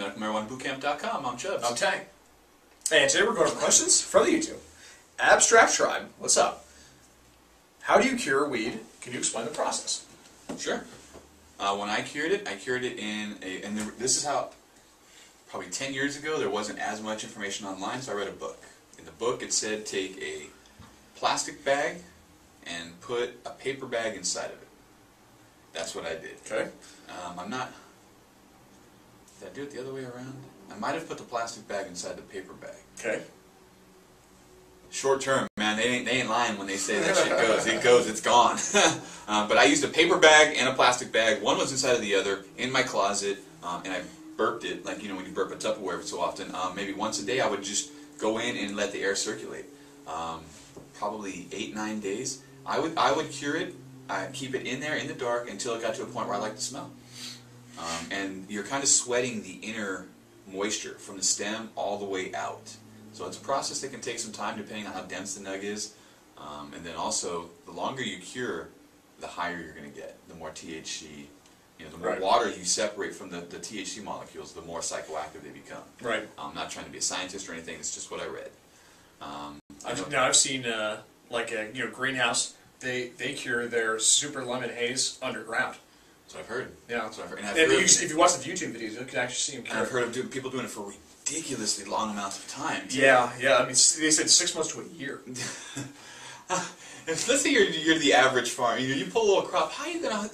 medicalmarijuanabootcamp.com. I'm Chubbs. I'm Tang. And today we're going to questions from the YouTube. Abstract Tribe, what's up? How do you cure weed? Can you explain the process? Sure. When I cured it in a, and this is how, probably 10 years ago, there wasn't as much information online, so I read a book. In the book it said take a plastic bag and put a paper bag inside of it. That's what I did. Okay. Did I do it the other way around? I might have put the plastic bag inside the paper bag. Okay. Short term, man, they ain't lying when they say that shit goes. It goes, it's gone. But I used a paper bag and a plastic bag. One was inside of the other in my closet, and I burped it, like, you know, when you burp a Tupperware every so often. Maybe once a day I would just go in and let the air circulate. Probably 8-9 days. I would cure it, keep it in there in the dark until it got to a point where I liked the smell. And you're kind of sweating the inner moisture from the stem all the way out. So it's a process that can take some time depending on how dense the nug is. And then also, the longer you cure, the higher you're going to get. The more THC, you know, the more water you separate from the THC molecules, the more psychoactive they become. Right. I'm not trying to be a scientist or anything, it's just what I read. I've seen, like a greenhouse, they cure their super lemon haze underground. That's what I've heard. Yeah. That's what I've heard. And if you watch the YouTube videos, you can actually see them cure. And I've heard of people doing it for ridiculously long amounts of time. Too. Yeah, yeah. I mean, they said 6 months to a year. Let's say you're the average farmer. You pull a little crop. How are you gonna?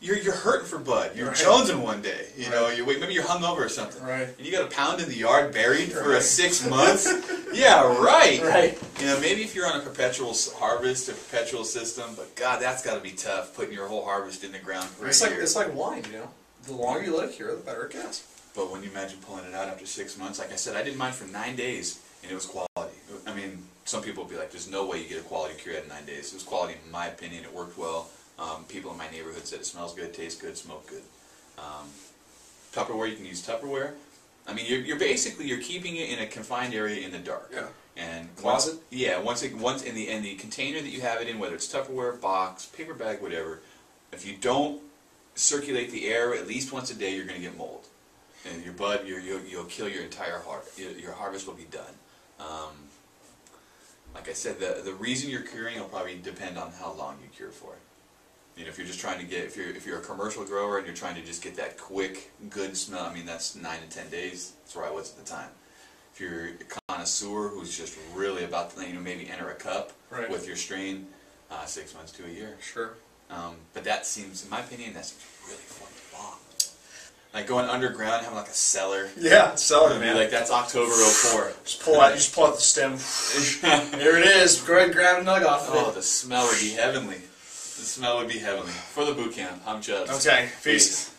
You're hurting for bud. You're jonesing one day. You know. Maybe you're hungover or something. Right. And you got a pound in the yard buried for 6 months. Yeah, right. Right. You know, maybe if you're on a perpetual harvest, a perpetual system, but God, that's got to be tough. Putting your whole harvest in the ground for a year. It's like wine. You know, the longer you let it cure, the better it gets. But when you imagine pulling it out after 6 months, like I said, I did mine for 9 days, and it was quality. I mean, some people will be like, there's no way you get a quality cure out of 9 days. It was quality in my opinion. It worked well. People in my neighborhood said it smells good, tastes good, smells good. Tupperware, you can use Tupperware. I mean, you're basically keeping it in a confined area in the dark. Yeah. And closet. Once in the container that you have it in, whether it's Tupperware, box, paper bag, whatever, if you don't circulate the air at least once a day, you're going to get mold. And your bud, you'll kill your entire harvest. Your harvest will be done. Like I said, the reason you're curing will probably depend on how long you cure for. You know, if you're just trying to get, if you're a commercial grower and you're trying to just get that quick, good smell, I mean, that's 9 to 10 days. That's where I was at the time. If you're a connoisseur who's just really about to, maybe enter a cup with your strain, 6 months to a year. Sure. But that seems, in my opinion, that seems really fucking long. Like going underground, having like a cellar. Yeah, cellar, man. Like that's October '04. You just pull out the stem. There it is. Go ahead and grab a nug off of it. Oh, the smell would be heavenly. The smell would be heavenly. For the boot camp, I'm Chubbs. Okay, peace.